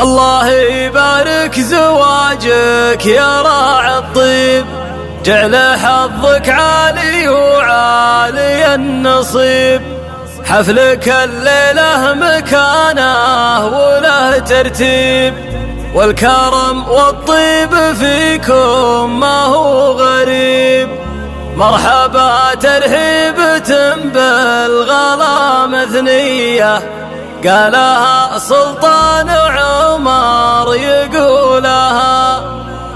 الله يبارك زواجك يا راعي الطيب، جعل حظك عالي وعالي النصيب. حفلك الليلة مكانه وله ترتيب، والكرم والطيب فيكم ما هو غريب. مرحبا ترحيبة بالغلا مثنية، قالها سلطان عمر يقولها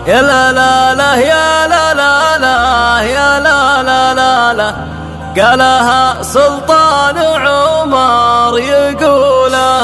يا لا لا لا يا لا لا لا يا لا لا لا لا، قالها سلطان عمر يقولها.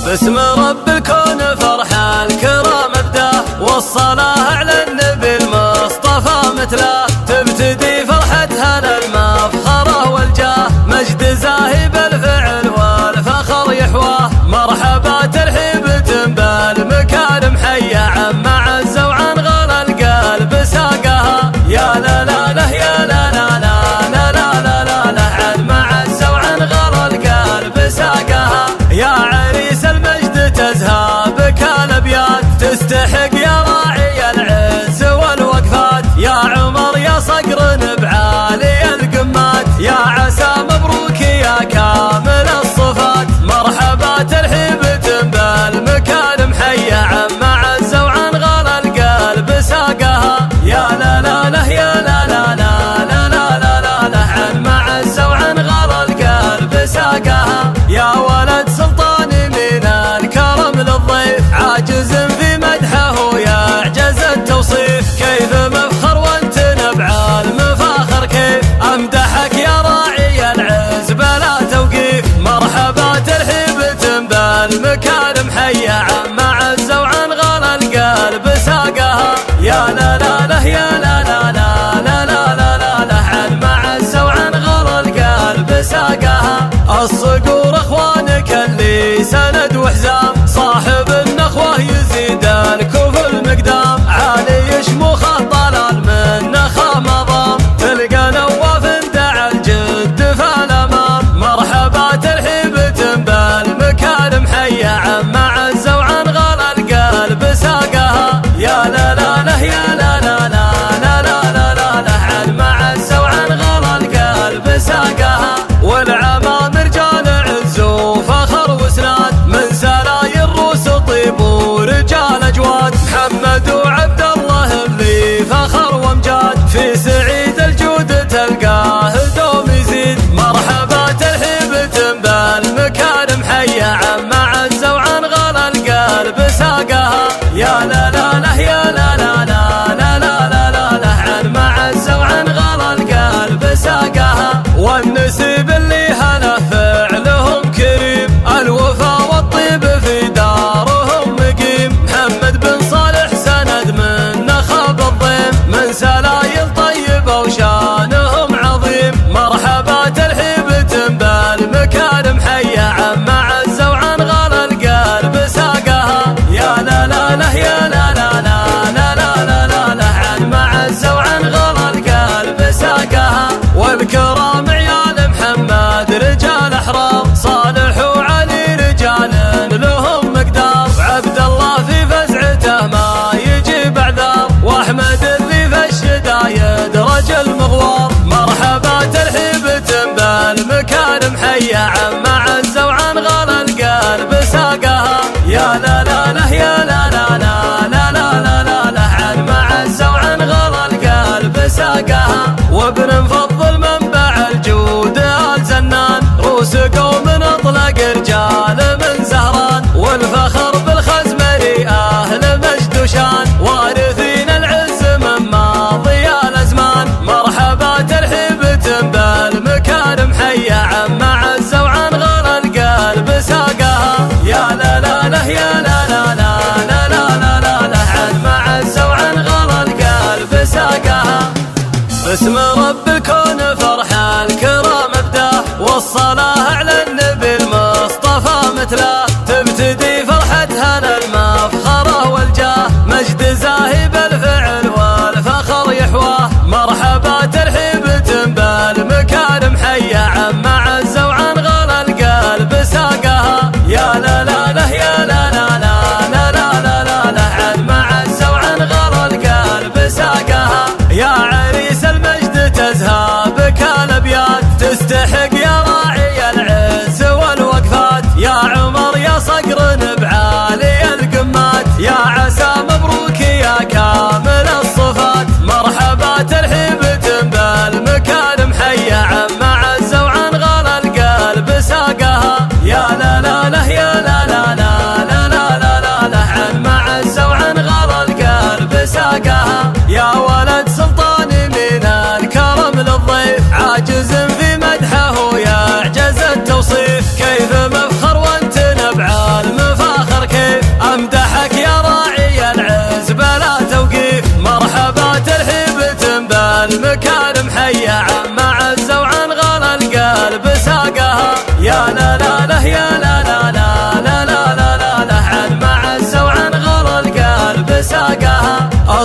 باسم رب الكون فرحة الكرام ابدا، والصلاة على النبي المصطفى مثله. تبتدي فرحتها للمفخرة والجاه، مجد زاهي بالفعل والفخر يحواه. مرحبا ترحيبة بالمكارم حيا، عم عز وعن غلا القلب ساقها. يا لا لا لا يا لا لا لا لا لا لا لا، عم عز وعن غلا القلب ساقها. يا عريس المجد تزهى بك الابيات، تستحق يا راعي العز والوقفات. يا عمر يا صقر بعالي القمات، يا عسى مبروك يا كامل الصفات. مرحبا ترحيبة بالمكارم حيا، عم عز وعن غلا القلب ساقها. يا لا لا لا يا لا لا لا لا لا لا لا، عم عز وعن غلا القلب ساقها. يا ولد سلطان من الكرم للضيف، عاجز في مدحه يعجز التوصيف. كيف مفخر وانت نبع المفاخر، كيف امدحك يا راعي العز بلا توقيف. مرحبا ترحيبة بالمكارم حيا، عم عز وعن غلا القلب ساقها. يا لا لا لا يا لا لا لا لا لا لا لا، عم عز وعن غلا القلب ساقها. الصقور اخوانك اللي سند وحزام، صاحب النخوة يزيد الكوف المقدام. عالي شموخه طلال من نخا مضام، تلقى نواف دعا الجد فالامام. مرحبا ترحيبة بالمكارم حيا، عم عز وعن غلا القلب ساقها. يا لا لا لا يا لا لا لا لا لا لا لا، عم عز وعن غلا القلب ساقها. والعمام رجال عز وفخر وسناد، من سلاي الروس طيب ورجال اجواد. محمد وعبد الله اللي فخر وامجاد، في سعيد الجود تلقاه دوم يزيد. مرحبا ترحيبة بالمكارم حيا، عم عز وعن غلا القلب ساقها. يا لا لا لا يا لا لا لا لا لا لا لا، عم عز وعن غلا القلب ساقها. والنسيب اللي هنا فعلهم كريم، الوفا والطيب في دارهم مقيم. محمد بن صالح سند من نخب الضيم، من سلايل طيبة وشانهم عظيم. مرحبا ترحيبة بالمكارم حيا، عم عز وعن غلا القلب ساقها. يا لا لا لا يا لا لا لا لا لا لا لا، عم عز وعن غلا القلب ساقها. والكرام عيال محمد رجال احرار، صالح وعلي رجال لهم مقدار. عبد الله في فزعته ما يجيب اعذار، واحمد اللي في الشدايد رجل مغوار. مرحبا ترحيبة بالمكارم حيا، عم عز وعن غلا القلب ساقها. يا لا لا لا يا لا لا لا لا لا لا لا، عم عز وعن غلا القلب ساقها. وابن مفضل منبع الجود آل زنان، روس قوم اطلق رجال من زهران. والفخر بالخزمري اهل مجد وشان، وارثين العز من ماضي الازمان. مرحبا ترحيبة بالمكارم حيا، عم عز وعن غلا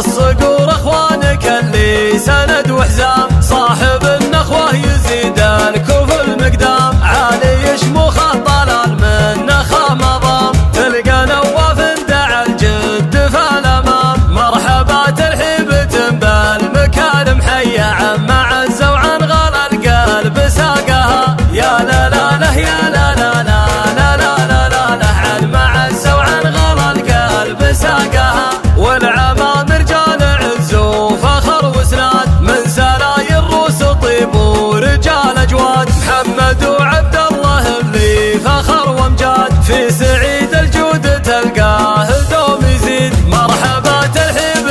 الصقور اخوانك اللي سند وحزام، صاحب النخوة يزيد الكوف المقدام، عالي شموخه طلال من نخا مضام، تلقى نواف دعا الجد فالامام، مرحبا ترحيب بالمكارم حيا عم عز وعن غلا القلب ساقها، يا لا لا له يا لا لا لا لا لا لا لا عن معز وعن غلا القلب ساقها، والعمام رجال عز وفخر وسناد، من سلاي الروس طيب ورجال اجواد، محمد وعبد الله اللي فخر وامجاد، في سعيد الجود تلقاه دوم يزيد، مرحبا ترحيب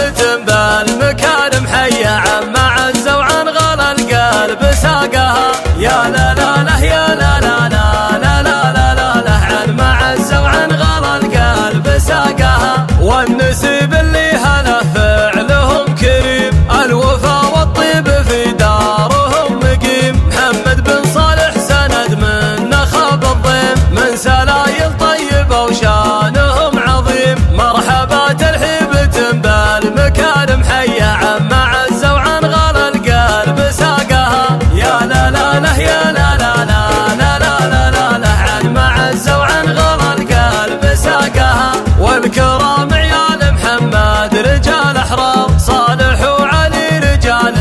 بالمكارم حيا عم عز وعن غلا القلب ساقها، يا لا لا له يا لا لا لا لا لا لا لا عن معز وعن غلا القلب ساقها، والنسيب اللي هله فعلهم كريم، الوفا والطيب في دارهم مقيم، محمد بن صالح سند من نخب الضيم، من سلايل طيبة وشانهم عظيم، مرحبا ترحيب بالمكارم حيا عم عز وعن غلا القلب ساقها، يا لا لا له يا لا لا لا لا لا لا لا عن معز وعن غلا القلب ساقها، والكرام عيال محمد رجال احرار، صالح وعلي رجال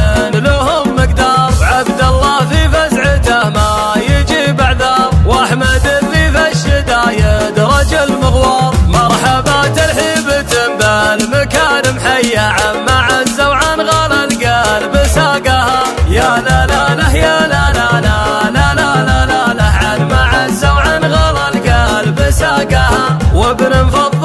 لهم مقدار، وعبد الله في فزعته ما يجيب اعذار، واحمد اللي في الشدايد رجل مغوار، مرحبا ترحيب بالمكارم حيا عم عز وعن غلا القلب ساقها، يا لا لا له يا لا لا لا لا لا لا لا عن معز وعن غلا القلب ساقها، وابن فضل